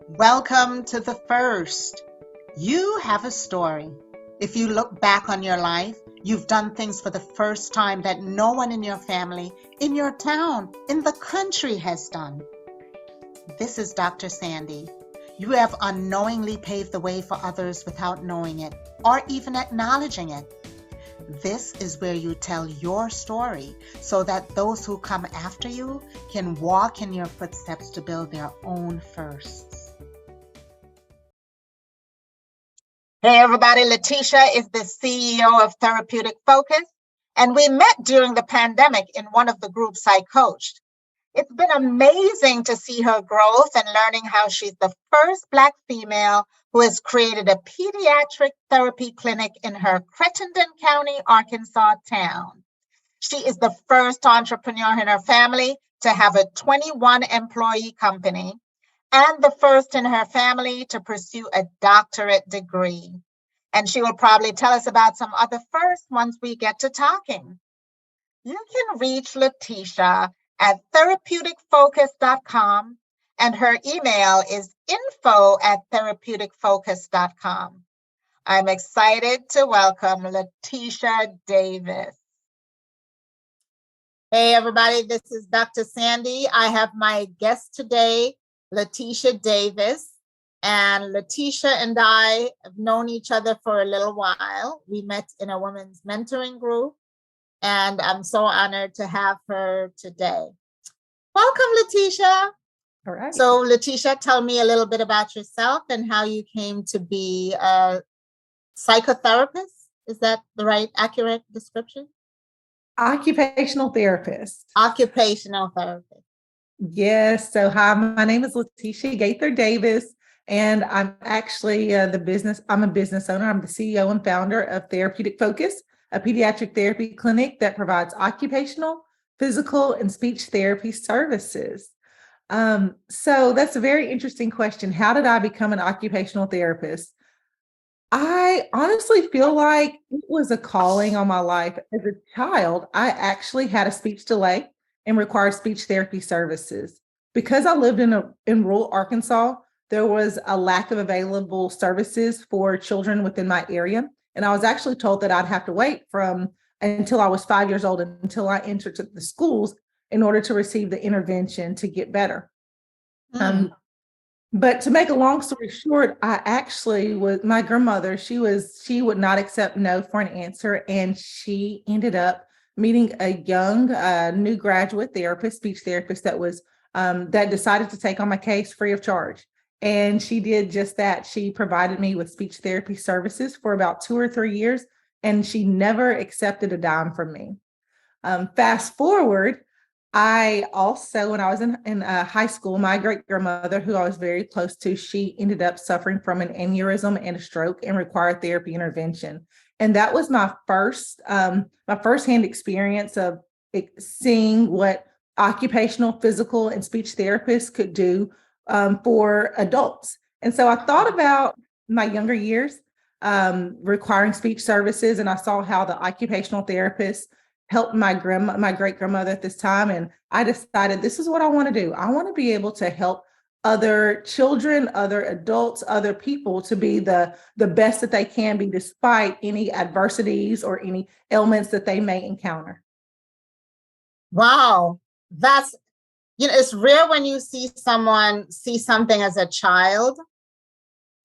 Welcome to the first. You have a story. If you look back on your life, you've done things for the first time that no one in your family, in your town, in the country has done. This is Dr. Sandi. You have unknowingly paved the way for others without knowing it or even acknowledging it. This is where you tell your story so that those who come after you can walk in your footsteps to build their own firsts. Hey everybody, LaTeasha is the CEO of Therapeutic Focus, and we met during the pandemic in one of the groups I coached. It's been amazing to see her growth and learning how she's the first Black female who has created a pediatric therapy clinic in her Crittenden County, Arkansas town. She is the first entrepreneur in her family to have a 21-employee company and the first in her family to pursue a doctorate degree. And she will probably tell us about some other firsts once we get to talking. You can reach LaTeasha at therapeuticfocus.com, and her email is info@therapeuticfocus.com. I'm excited to welcome LaTeasha Davis. Hey everybody, this is Dr. Sandi. I have my guest today, LaTeasha Davis. And LaTeasha and I have known each other for a little while. We met in a women's mentoring group, and I'm so honored to have her today. Welcome, LaTeasha. All right. So, LaTeasha, tell me a little bit about yourself and how you came to be a psychotherapist. Is that the right, accurate description? Occupational therapist. Occupational therapist. Yes. So, hi, my name is LaTeasha Gaither Davis, and I'm actually I'm a business owner. I'm the CEO and founder of Therapeutic Focus, a pediatric therapy clinic that provides occupational, physical, and speech therapy services. So that's a very interesting question. How did I become an occupational therapist? I honestly feel like it was a calling on my life. As a child, I actually had a speech delay and required speech therapy services. Because I lived in rural Arkansas, there was a lack of available services for children within my area. And I was actually told that I'd have to wait until I was 5 years old until I entered the schools in order to receive the intervention to get better. But to make a long story short, I actually was my grandmother, she would not accept no for an answer. And she ended up meeting a young new graduate therapist, speech therapist that decided to take on my case free of charge. And she did just that. She provided me with speech therapy services for about 2 or 3 years, and she never accepted a dime from me. Fast forward, I also, when I was in high school, my great grandmother, who I was very close to, she ended up suffering from an aneurysm and a stroke and required therapy intervention. And that was my firsthand experience of seeing what occupational, physical, and speech therapists could do for adults. And so I thought about my younger years requiring speech services, and I saw how the occupational therapists helped my great grandmother at this time. And I decided this is what I want to do. I want to be able to help other children, other adults, other people to be the best that they can be, despite any adversities or any ailments that they may encounter. Wow. It's rare when you see someone see something as a child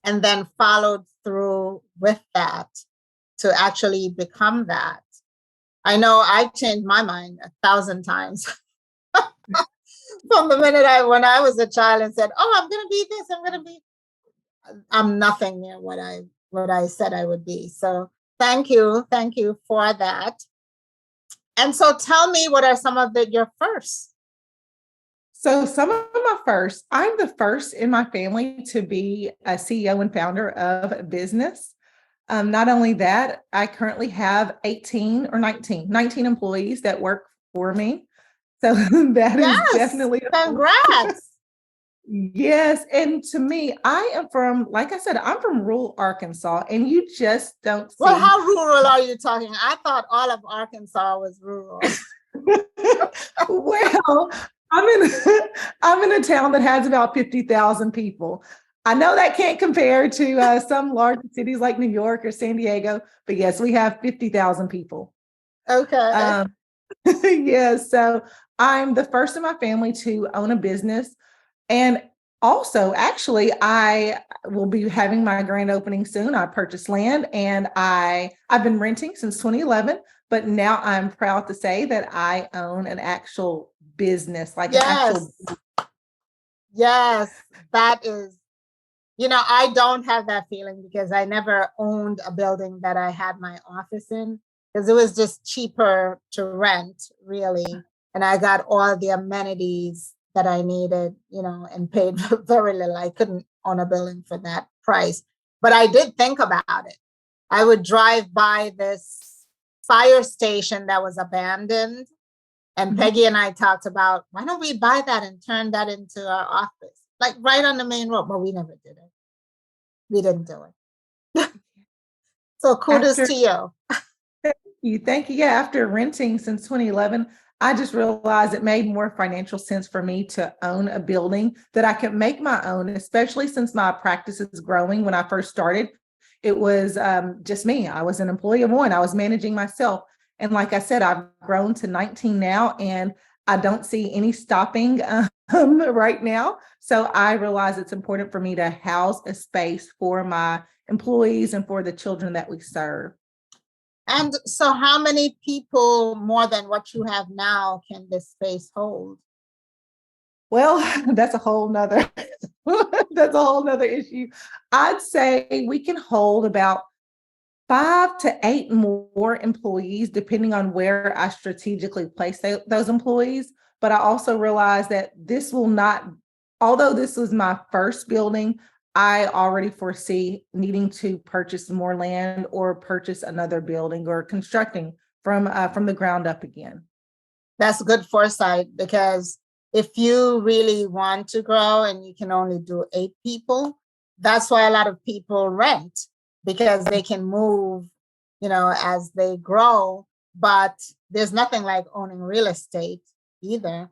and then followed through with that to actually become that. I know I've changed my mind 1,000 times from the minute when I was a child and said, "Oh, I'm going to be this. I'm nothing near what I said I would be." So thank you for that. And so tell me, what are some of your firsts? So some of my firsts, I'm the first in my family to be a CEO and founder of a business. Not only that, I currently have 19 employees that work for me. So that is definitely congrats. Yes. And to me, like I said, I'm from rural Arkansas, and you just don't see. Well, how rural are you talking? I thought all of Arkansas was rural. Well, I'm in a town that has about 50,000 people. I know that can't compare to some large cities like New York or San Diego, but yes, we have 50,000 people. Okay. Um, yeah, so I'm the first in my family to own a business. And also, actually, I will be having my grand opening soon. I purchased land and I've been renting since 2011, but now I'm proud to say that I own an actual business, like an actual. Yes. Yes. That is, I don't have that feeling because I never owned a building that I had my office in because it was just cheaper to rent, really. And I got all the amenities that I needed, and paid very little. I couldn't own a building for that price. But I did think about it. I would drive by this fire station that was abandoned. And Peggy and I talked about, why don't we buy that and turn that into our office? Like right on the main road. But we never did it. We didn't do it. So kudos to you. Thank you. Yeah, after renting since 2011, I just realized it made more financial sense for me to own a building that I could make my own, especially since my practice is growing. When I first started, it was just me. I was an employee of one. I was managing myself. And like I said, I've grown to 19 now, and I don't see any stopping right now. So I realize it's important for me to house a space for my employees and for the children that we serve. And so how many people more than what you have now can this space hold? Well, that's a whole nother that's a whole nother issue. I'd say we can hold about 5 to 8 more employees, depending on where I strategically place those employees. But I also realize that this will not, although this was my first building, I already foresee needing to purchase more land or purchase another building or constructing from the ground up again. That's good foresight because if you really want to grow and you can only do 8 people, that's why a lot of people rent because they can move, as they grow. But there's nothing like owning real estate either.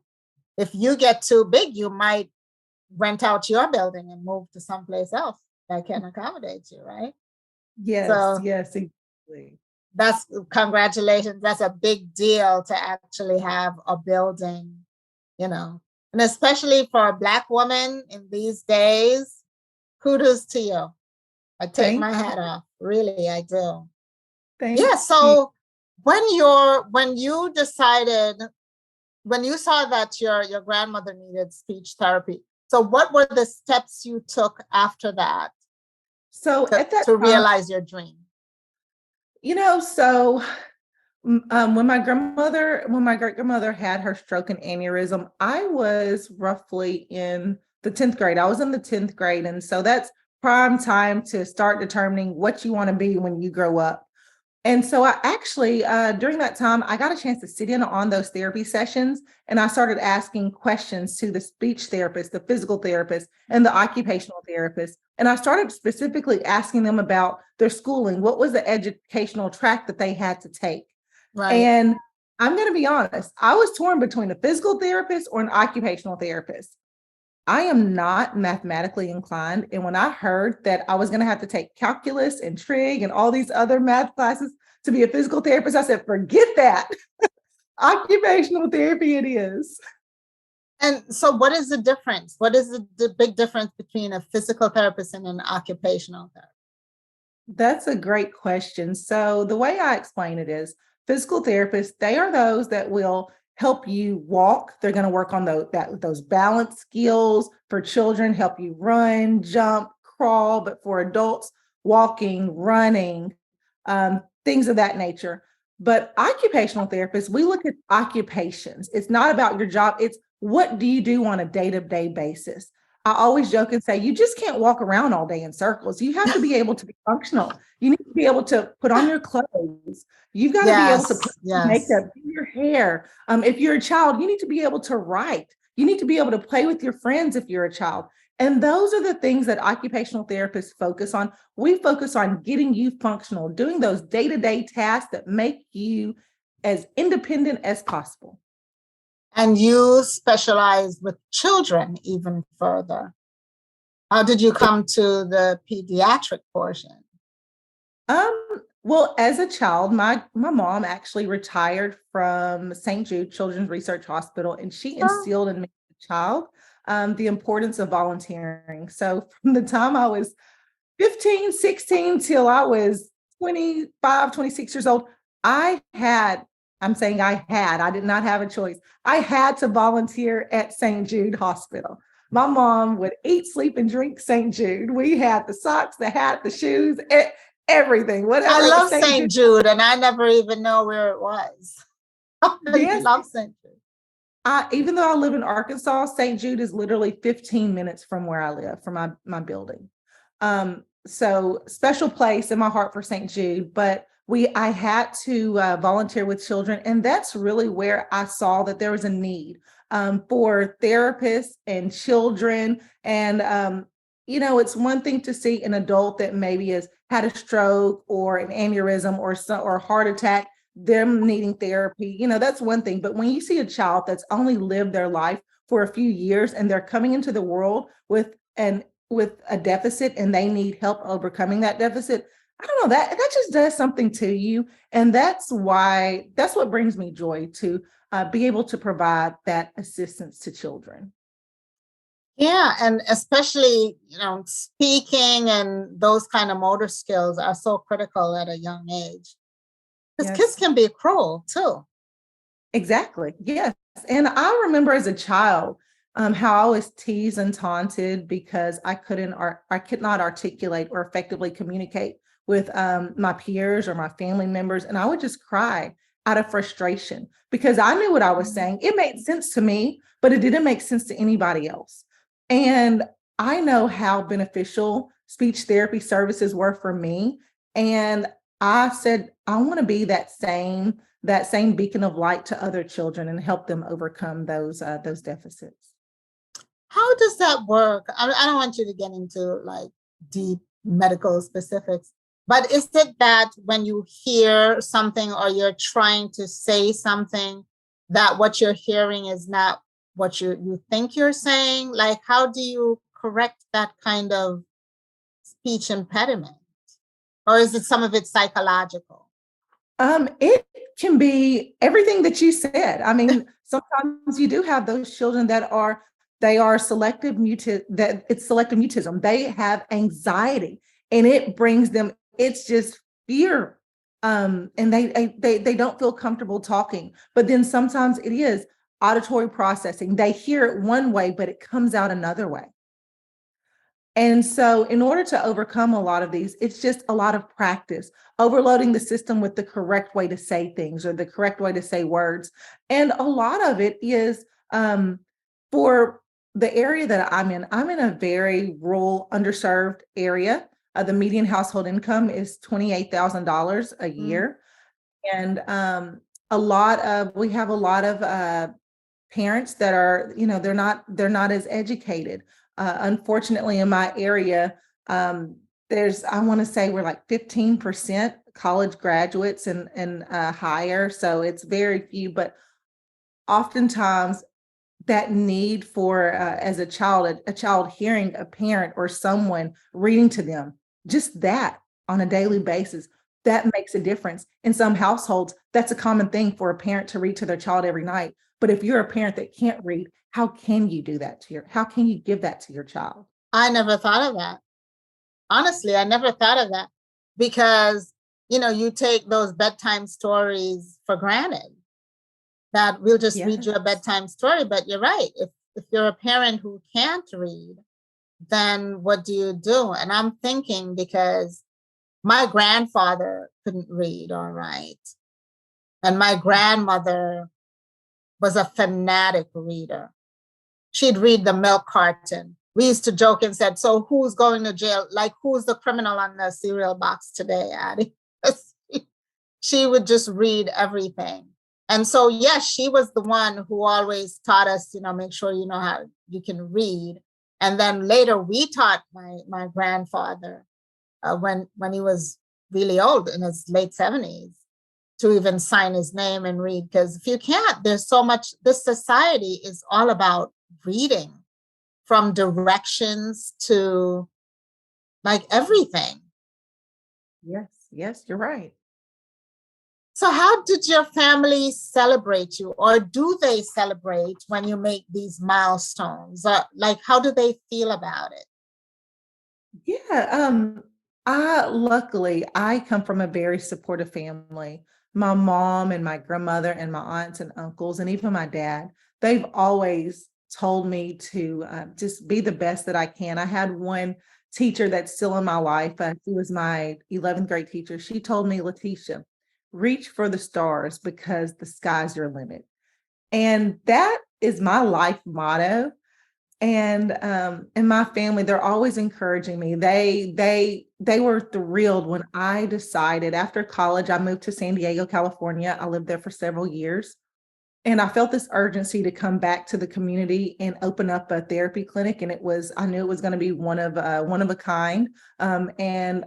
If you get too big, you might rent out your building and move to someplace else that can accommodate you, right? Yes, So yes, exactly. that's congratulations. That's a big deal to actually have a building, and especially for a Black woman in these days, kudos to you. I take Thank my hat off. Really, I do. thank Yeah. you. So when you saw that your grandmother needed speech therapy, so what were the steps you took after that So at that to time, realize your dream? so when my great grandmother had her stroke and aneurysm, I was roughly in the 10th grade. I was in the 10th grade. And so that's prime time to start determining what you want to be when you grow up. And so I actually, during that time, I got a chance to sit in on those therapy sessions, and I started asking questions to the speech therapist, the physical therapist, and the occupational therapist. And I started specifically asking them about their schooling. What was the educational track that they had to take? Right. And I'm going to be honest, I was torn between a physical therapist or an occupational therapist. I am not mathematically inclined. And when I heard that I was going to have to take calculus and trig and all these other math classes to be a physical therapist, I said, forget that. Occupational therapy it is. And so what is the difference? What is the big difference between a physical therapist and an occupational therapist? That's a great question. So the way I explain it is physical therapists, they are those that will help you walk. They're going to work on those balance skills for children, help you run, jump, crawl, but for adults, walking, running, things of that nature. But occupational therapists, we look at occupations. It's not about your job. It's what do you do on a day-to-day basis? I always joke and say, you just can't walk around all day in circles. You have to be able to be functional. You need to be able to put on your clothes. You've got to be able to put Yes. makeup, do your hair. If you're a child, you need to be able to write. You need to be able to play with your friends if you're a child. And those are the things that occupational therapists focus on. We focus on getting you functional, doing those day-to-day tasks that make you as independent as possible. And you specialize with children even further. How did you come to the pediatric portion? Well, as a child, my mom actually retired from St. Jude Children's Research Hospital, and she Oh, instilled in me as a child the importance of volunteering. So from the time I was 15, 16 till I was 25, 26 years old, I had, I'm saying I did not have a choice. I had to volunteer at St. Jude Hospital. My mom would eat, sleep, and drink St. Jude. We had the socks, the hat, the shoes, everything, I whatever love St. St. Jude. Jude, and I never even know where it was. I Yes, love St. Jude. even though I live in Arkansas, St. Jude is literally 15 minutes from where I live, from my building. So special place in my heart for St. Jude, but I had to volunteer with children, and that's really where I saw that there was a need for therapists and children. And it's one thing to see an adult that maybe has had a stroke or an aneurysm or a heart attack, them needing therapy, that's one thing. But when you see a child that's only lived their life for a few years and they're coming into the world with a deficit and they need help overcoming that deficit, I don't know, that just does something to you. And that's what brings me joy, to be able to provide that assistance to children. Yeah, and especially, speaking and those kind of motor skills are so critical at a young age. Because kids Yes. can be cruel too. Exactly. Yes. And I remember as a child, how I was teased and taunted because I could not articulate or effectively communicate with my peers or my family members. And I would just cry out of frustration because I knew what I was saying. It made sense to me, but it didn't make sense to anybody else. And I know how beneficial speech therapy services were for me. And I said, I want to be that same beacon of light to other children and help them overcome those deficits. How does that work? I don't want you to get into like deep medical specifics, but is it that when you hear something or you're trying to say something, that what you're hearing is not what you think you're saying? Like, how do you correct that kind of speech impediment? Or is it some of it psychological? It can be everything that you said. I mean, sometimes you do have those children they are selective that it's selective mutism. They have anxiety, and it brings them. It's just fear, and they don't feel comfortable talking. But then sometimes it is auditory processing. They hear it one way, but it comes out another way. And so, in order to overcome a lot of these, it's just a lot of practice, overloading the system with the correct way to say things or the correct way to say words. And a lot of it is for the area that I'm in a very rural, underserved area. The median household income is $28,000 a year. And we have a lot of parents that are, they're not as educated. Unfortunately, in my area, I want to say we're like 15% college graduates and higher. So it's very few, but oftentimes that need for, as a child hearing a parent or someone reading to them, just that on a daily basis, that makes a difference. In some households, that's a common thing for a parent to read to their child every night. But if you're a parent that can't read, how can you give that to your child? I never thought of that. Honestly, I never thought of that because, you take those bedtime stories for granted, that we'll just read you a Yes. bedtime story. But you're right. If you're a parent who can't read, then what do you do? And I'm thinking because my grandfather couldn't read or write, and my grandmother was a fanatic reader. She'd read the milk carton. We used to joke and said, so who's going to jail? Like, who's the criminal on the cereal box today, Addie? She would just read everything. And so, yes, she was the one who always taught us, make sure you know how you can read. And then later we taught my grandfather when he was really old, in his late 70s, to even sign his name and read. Because if you can't, there's so much, this society is all about reading from directions to like everything. Yes, you're right. So how did your family celebrate you, or do they celebrate when you make these milestones? Like, how do they feel about it? Yeah, I luckily I come from a very supportive family. My mom and my grandmother and my aunts and uncles and even my dad, they've always told me to just be the best that I can. I had one teacher that's still in my life. She was my 11th grade teacher. She told me, LaTeasha, reach for the stars because the sky's your limit. And that is my life motto. And my family, they're always encouraging me. They were thrilled when I decided after college. I moved to San Diego, California. I lived there for several years, and I felt this urgency to come back to the community and open up a therapy clinic. And I knew it was going to be one of a kind. And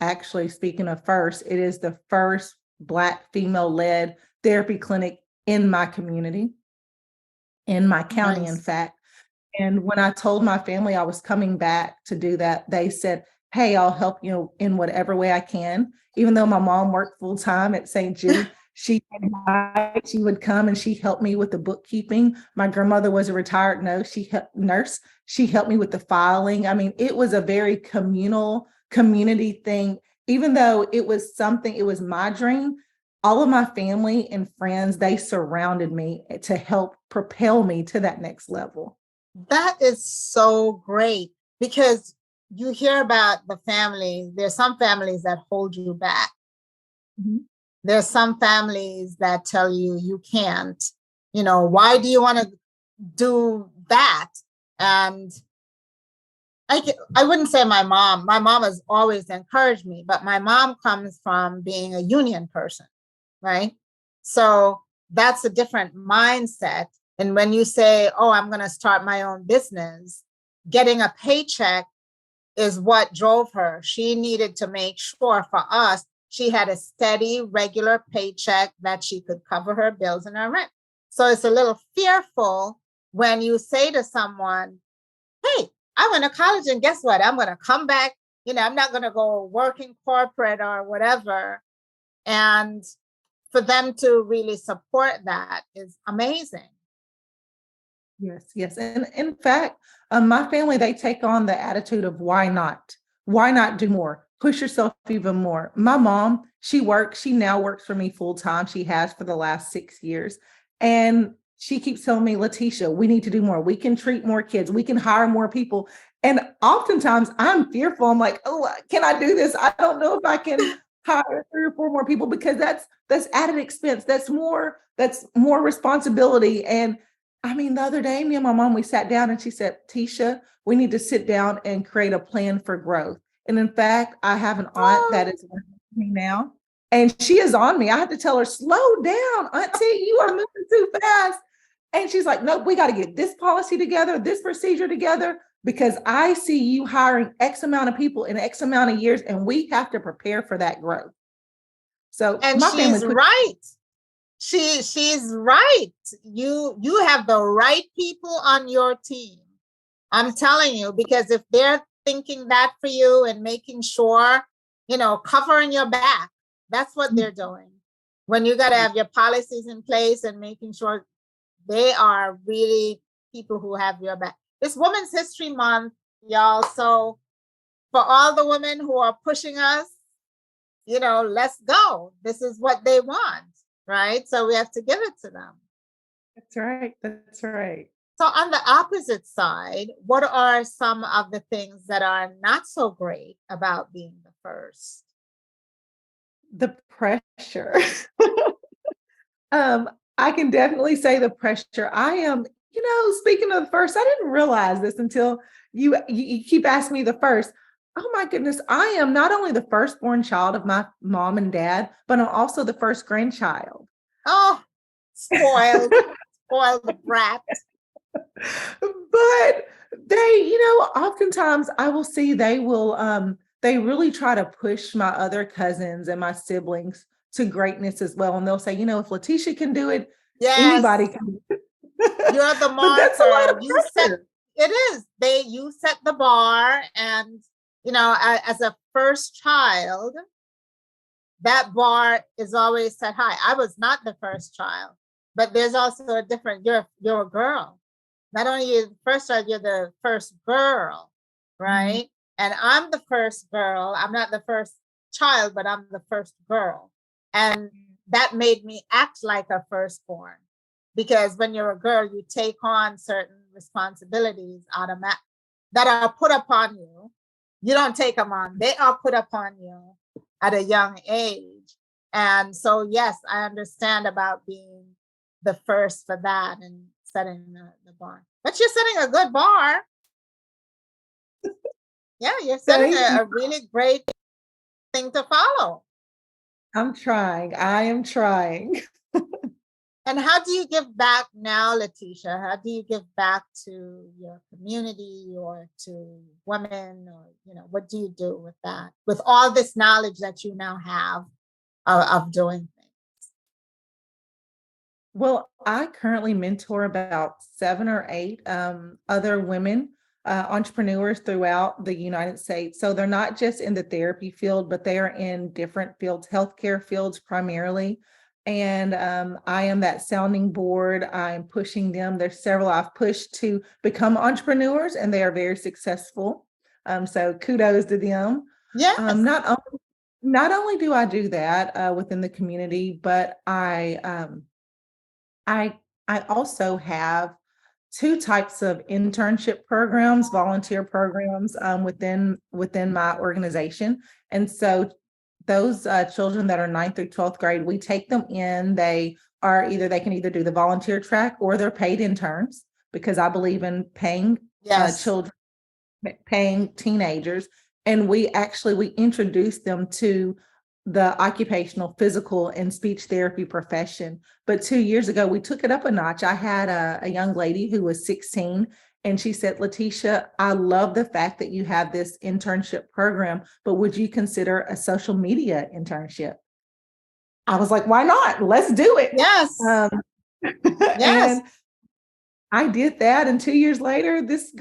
actually, speaking of first, it is the first Black female led therapy clinic in my community, in my county, in Nice. fact. And when I told my family I was coming back to do that, they said, "Hey, I'll help you in whatever way I can." Even though my mom worked full time at St. Jude, she would come and she helped me with the bookkeeping. My grandmother was a retired nurse. She helped me with the filing. I mean, it was a very communal community thing. Even though it was my dream, all of my family and friends, they surrounded me to help propel me to that next level. That is so great, because you hear about the families. There's some families that hold you back. Mhm. There's some families that tell you you can't. Why do you want to do that? And I wouldn't say my mom. My mom has always encouraged me, but my mom comes from being a union person, right? So that's a different mindset. And when you say, oh, I'm going to start my own business, getting a paycheck is what drove her. She needed to make sure for us, she had a steady, regular paycheck that she could cover her bills and her rent. So it's a little fearful when you say to someone, hey, I went to college and guess what? I'm going to come back. I'm not going to go work in corporate or whatever. And for them to really support that is amazing. Yes. And in fact, my family, they take on the attitude of why not? Why not do more? Push yourself even more. My mom, she now works for me full time. She has for the last 6 years. And she keeps telling me, LaTeasha, we need to do more. We can treat more kids. We can hire more people. And oftentimes I'm fearful. I'm like, oh, can I do this? I don't know if I can hire 3 or 4 more people because that's added expense. That's more responsibility. And I mean, the other day, me and my mom, we sat down and she said, Tisha, we need to sit down and create a plan for growth. And in fact, I have an aunt that is working with me now, and she is on me. I have to tell her, slow down, Auntie, you are moving too fast. And she's like, nope, we got to get this policy together, this procedure together, because I see you hiring X amount of people in X amount of years, and we have to prepare for that growth. So And my family she's right. She's right. You have the right people on your team. I'm telling you, because if they're thinking that for you and making sure, covering your back, that's what they're doing. When you got to have your policies in place and making sure they are really people who have your back. It's Women's History Month, y'all. So for all the women who are pushing us, let's go. This is what they want, right? So we have to give it to them. That's right. That's right. So on the opposite side, what are some of the things that are not so great about being the first? The pressure. I can definitely say the pressure. I am, speaking of the first, I didn't realize this until you keep asking me the first. Oh my goodness, I am not only the firstborn child of my mom and dad, but I'm also the first grandchild. Oh, spoiled, spoiled brat. But they, oftentimes I will see they really try to push my other cousins and my siblings to greatness as well. And they'll say, if LaTeasha can do it, Yes, anybody can. you're the But that's a lot marker. of You set pressure. It is. You set the bar, and as a first child, that bar is always set high. I was not the first child, but there's also a different. You're a girl. Not only you're the first child, you're the first girl, right? And I'm the first girl. I'm not the first child, but I'm the first girl, and that made me act like a firstborn. Because when you're a girl, you take on certain responsibilities that are put upon you. You don't take them on; they are put upon you at a young age. And so, yes, I understand about being the first for that and setting the bar. But you're setting a good bar. Yeah, you're setting a really great thing to follow. I'm trying. I am trying. And how do you give back now, LaTeasha? How do you give back to your community or to women, or what do you do with that? With all this knowledge that you now have of doing things? Well, I currently mentor about 7 or 8 other women entrepreneurs throughout the United States. So they're not just in the therapy field, but they are in different fields, healthcare fields primarily. And I am that sounding board. I'm pushing them. There's several I've pushed to become entrepreneurs, and they are very successful. So kudos to them. Yes. Not only do I do that within the community, but I also have 2 types of internship programs, volunteer programs within my organization. And so those children that are 9th through 12th grade, we take them in. They can either do the volunteer track or they're paid interns, because I believe in paying children, paying teenagers. And we introduce them to the occupational, physical, and speech therapy profession. But 2 years ago, we took it up a notch. I had a young lady who was 16, and she said, LaTeasha, I love the fact that you have this internship program, but would you consider a social media internship? I was like, why not? Let's do it. Yes. Yes. And I did that. And 2 years later, this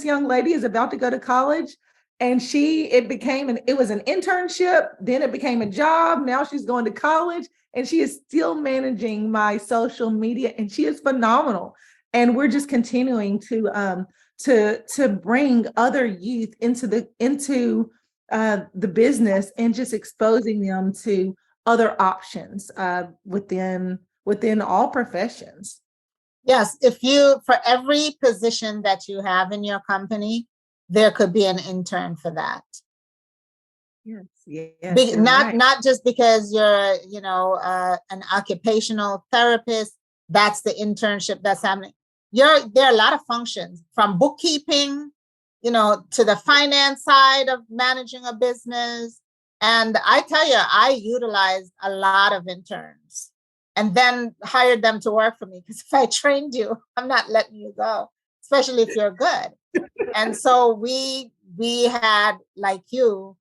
young lady is about to go to college. And it was an internship, then it became a job. Now she's going to college, and she is still managing my social media, and she is phenomenal. And we're just continuing to bring other youth into the business, and just exposing them to other options within all professions. Yes, for every position that you have in your company, there could be an intern for that. Yes. Not just because you're, an occupational therapist, that's the internship that's happening. There are a lot of functions, from bookkeeping, to the finance side of managing a business. And I tell you, I utilized a lot of interns and then hired them to work for me, because if I trained you, I'm not letting you go, especially if you're good. And so we had, like you,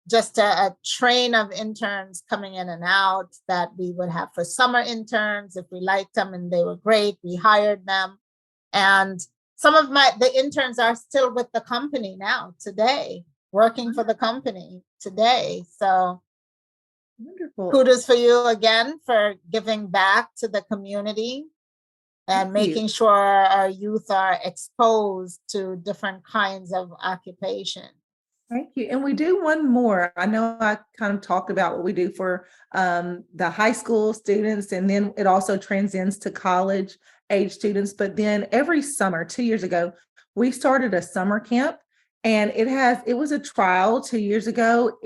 just a train of interns coming in and out that we would have for summer interns. If we liked them and they were great, we hired them. And some of the interns are still with the company now today, working for the company today. So wonderful. Kudos for you again for giving back to the community and making sure our youth are exposed to different kinds of occupation. Thank you. And we do one more. I know I kind of talked about what we do for the high school students, and then it also transcends to college age students. But then every summer, 2 years ago, we started a summer camp, and it was a trial 2 years ago.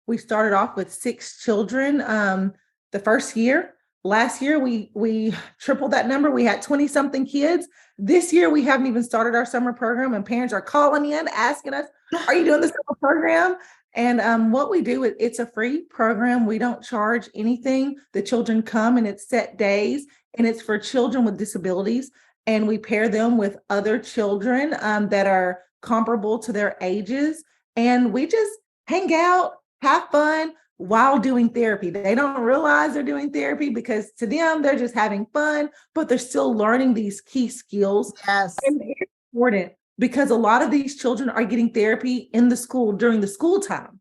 We started off with 6 children the first year. Last year, we tripled that number. We had 20 something kids. This year, we haven't even started our summer program, and parents are calling in asking us, are you doing the summer program? And what we do, it's a free program. We don't charge anything. The children come, and it's set days, and it's for children with disabilities. And we pair them with other children that are comparable to their ages. And we just hang out, have fun while doing therapy. They don't realize they're doing therapy, because to them, they're just having fun, but they're still learning these key skills. Yes. And it's important because a lot of these children are getting therapy in the school during the school time.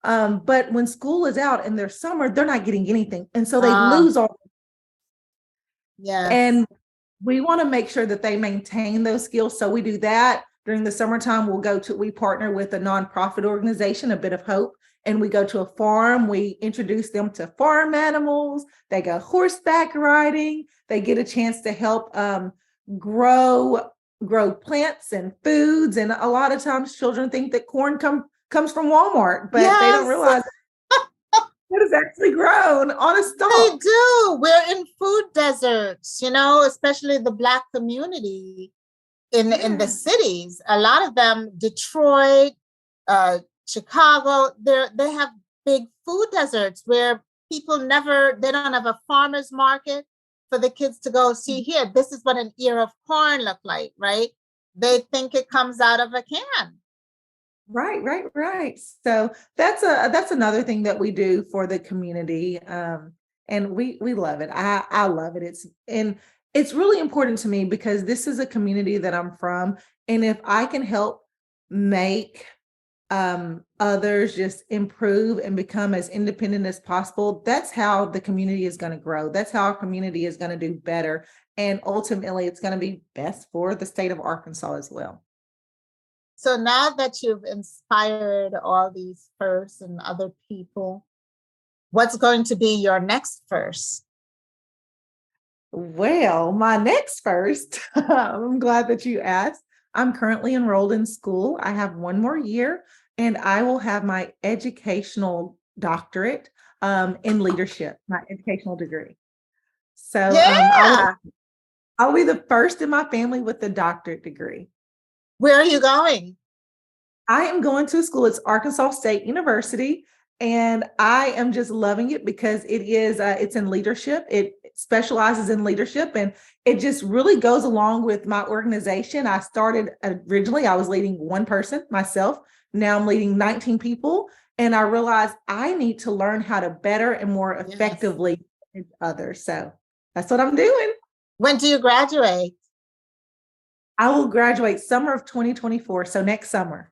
But when school is out and there's summer, they're not getting anything. And so they lose all. Yes. And we want to make sure that they maintain those skills. So we do that during the summertime. We partner with a nonprofit organization, A Bit of Hope, and we go to a farm. We introduce them to farm animals. They go horseback riding. They get a chance to help grow plants and foods. And a lot of times children think that corn comes from Walmart, but they don't realize it is actually grown on a stalk. They do. We're in food deserts, especially the Black community in the cities. A lot of them, Detroit, Chicago, they have big food deserts where people they don't have a farmer's market for the kids to go see here. This is what an ear of corn looked like, right? They think it comes out of a can. Right. So that's another thing that we do for the community. And we love it. I love it. It's really important to me because this is a community that I'm from. And if I can help make others just improve and become as independent as possible, that's how the community is going to grow. That's how our community is going to do better. And ultimately, it's going to be best for the state of Arkansas as well. So now that you've inspired all these firsts and other people, what's going to be your next first? Well, my next first, I'm glad that you asked. I'm currently enrolled in school. I have one more year and I will have my educational doctorate in leadership, my educational degree. So I'll be the first in my family with the doctorate degree. Where are you going? I am going to school. It's Arkansas State University, and I am just loving it because it's in leadership. It specializes in leadership, and it just really goes along with my organization. I started originally, I was leading one person, myself. Now I'm leading 19 people, and I realized I need to learn how to better and more effectively manage others. So that's what I'm doing. When do you graduate? I will graduate summer of 2024, so next summer.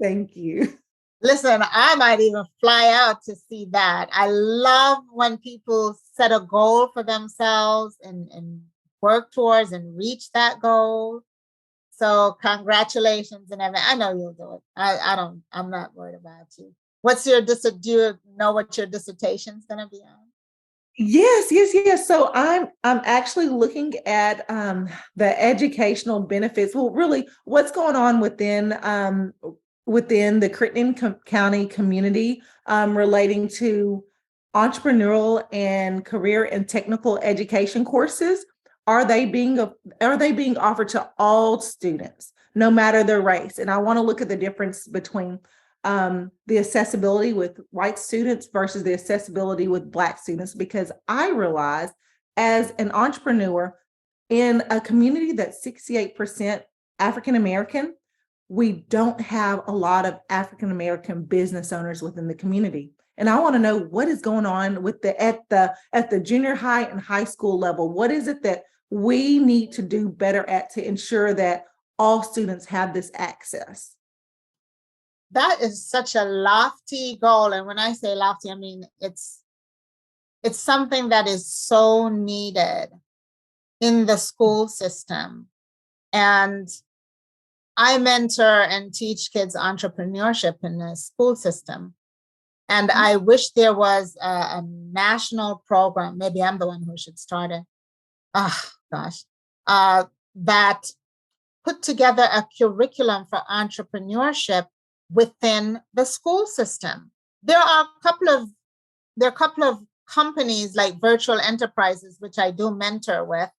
Thank you. Listen, I might even fly out to see that. I love when people set a goal for themselves and work towards and reach that goal. So congratulations and everything. I know you'll do it. I'm not worried about you. Do you know what your dissertation is going to be on? Yes. So I'm actually looking at the educational benefits. Well, really, what's going on within the Crittenden County community relating to entrepreneurial and career and technical education courses. Are they being offered to all students, no matter their race? And I want to look at the difference between the accessibility with white students versus the accessibility with Black students, because I realize as an entrepreneur in a community that's 68% African American, we don't have a lot of African American business owners within the community. And I want to know what is going on with at the junior high and high school level. What is it that we need to do better at to ensure that all students have this access? That is such a lofty goal. And when I say lofty, I mean, it's something that is so needed in the school system. And I mentor and teach kids entrepreneurship in the school system. And I wish there was a national program, maybe I'm the one who should start it. That put together a curriculum for entrepreneurship within the school system. There are a couple of companies like Virtual Enterprises, which I do mentor with,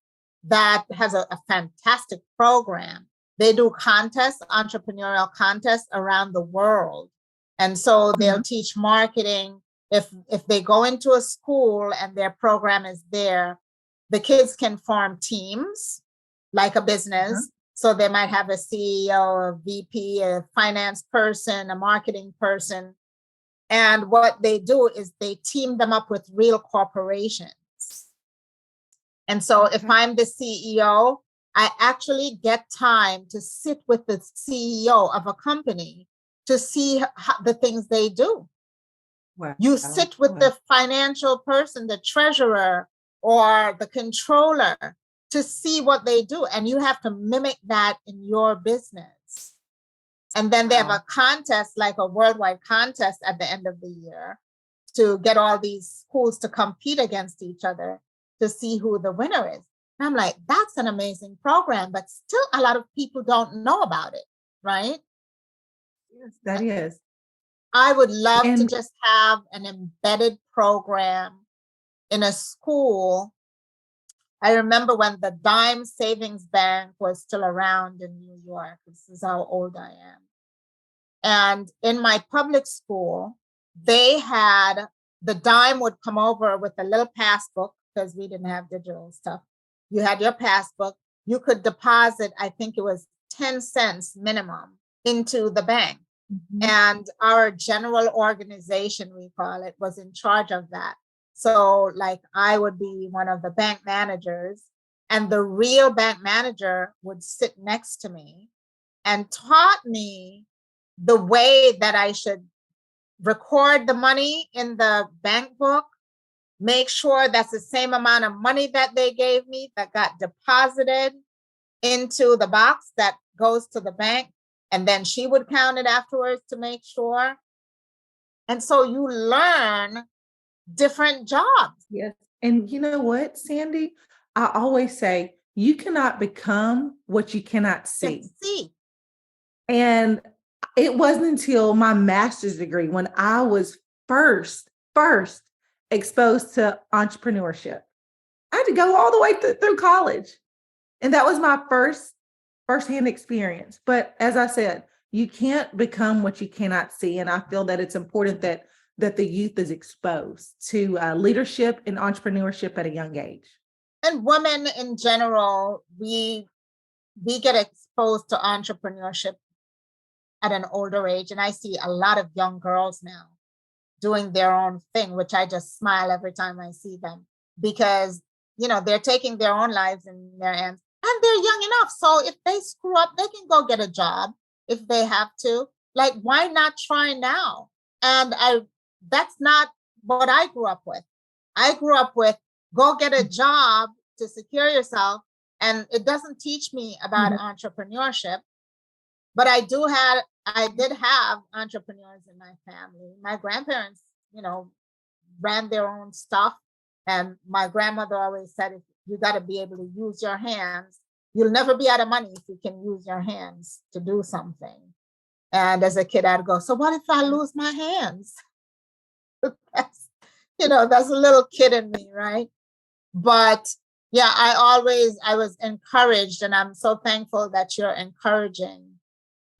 that has a fantastic program. They do entrepreneurial contests around the world. And so they'll teach marketing. If they go into a school and their program is there, the kids can form teams like a business. So they might have a CEO, a VP, a finance person, a marketing person. And what they do is they team them up with real corporations. And so if I'm the CEO, I actually get time to sit with the CEO of a company to see the things they do. Wow. You sit with the financial person, the treasurer or the controller, to see what they do. And you have to mimic that in your business. And then they have a contest, like a worldwide contest at the end of the year, to get all these schools to compete against each other to see who the winner is. And I'm like, that's an amazing program, but still a lot of people don't know about it, right? Yes, that is. I would love to just have an embedded program in a school. I remember when the Dime Savings Bank was still around in New York. This is how old I am. And in my public school, they had, the dime would come over with a little passbook, because we didn't have digital stuff. You had your passbook. You could deposit, I think it was 10 cents minimum, into the bank. Mm-hmm. And our general organization, we call it, was in charge of that. So like I would be one of the bank managers, and the real bank manager would sit next to me and taught me the way that I should record the money in the bank book, make sure that's the same amount of money that they gave me that got deposited into the box that goes to the bank. And then she would count it afterwards to make sure. And so you learn different jobs. Yes. And you know what, Sandi? I always say, you cannot become what you cannot see. And it wasn't until my master's degree when I was first exposed to entrepreneurship. I had to go all the way through college. And that was my firsthand experience. But as I said, you can't become what you cannot see. And I feel that it's important that the youth is exposed to leadership and entrepreneurship at a young age. And women in general, we get exposed to entrepreneurship at an older age. And I see a lot of young girls now doing their own thing, which I just smile every time I see them, because, you know, they're taking their own lives in their hands, and they're young enough. So if they screw up, they can go get a job if they have to. Like, why not try now? And that's not what I grew up with. I grew up with go get a job to secure yourself. And it doesn't teach me about entrepreneurship. But I did have entrepreneurs in my family. My grandparents, you know, ran their own stuff. And my grandmother always said, you got to be able to use your hands. You'll never be out of money if you can use your hands to do something. And as a kid, I'd go, so what if I lose my hands? That's a little kid in me, right? But yeah, I was encouraged, and I'm so thankful that you're encouraging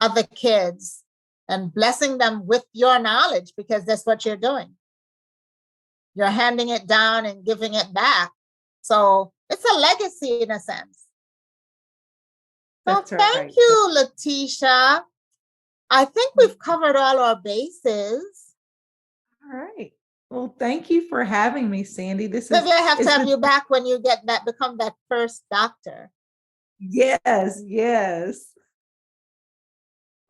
other kids and blessing them with your knowledge, because that's what you're doing. You're handing it down and giving it back. So it's a legacy in a sense. So thank you, LaTeasha. I think we've covered all our bases. All right. Well, thank you for having me, Sandi. Maybe I have to have you back when you become that first doctor. Yes.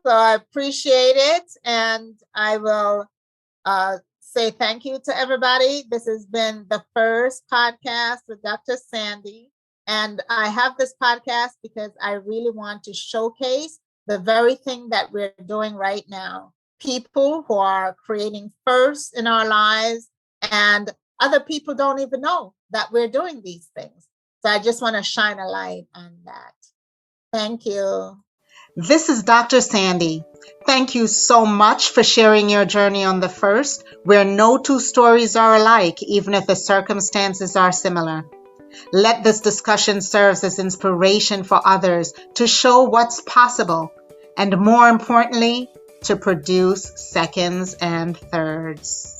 So I appreciate it. And I will say thank you to everybody. This has been the first podcast with Dr. Sandi. And I have this podcast because I really want to showcase the very thing that we're doing right now. People who are creating first in our lives, and other people don't even know that we're doing these things. So I just want to shine a light on that. Thank you. This is Dr. Sandi. Thank you so much for sharing your journey on the first, where no two stories are alike, even if the circumstances are similar. Let this discussion serve as inspiration for others to show what's possible, and more importantly, to produce seconds and thirds.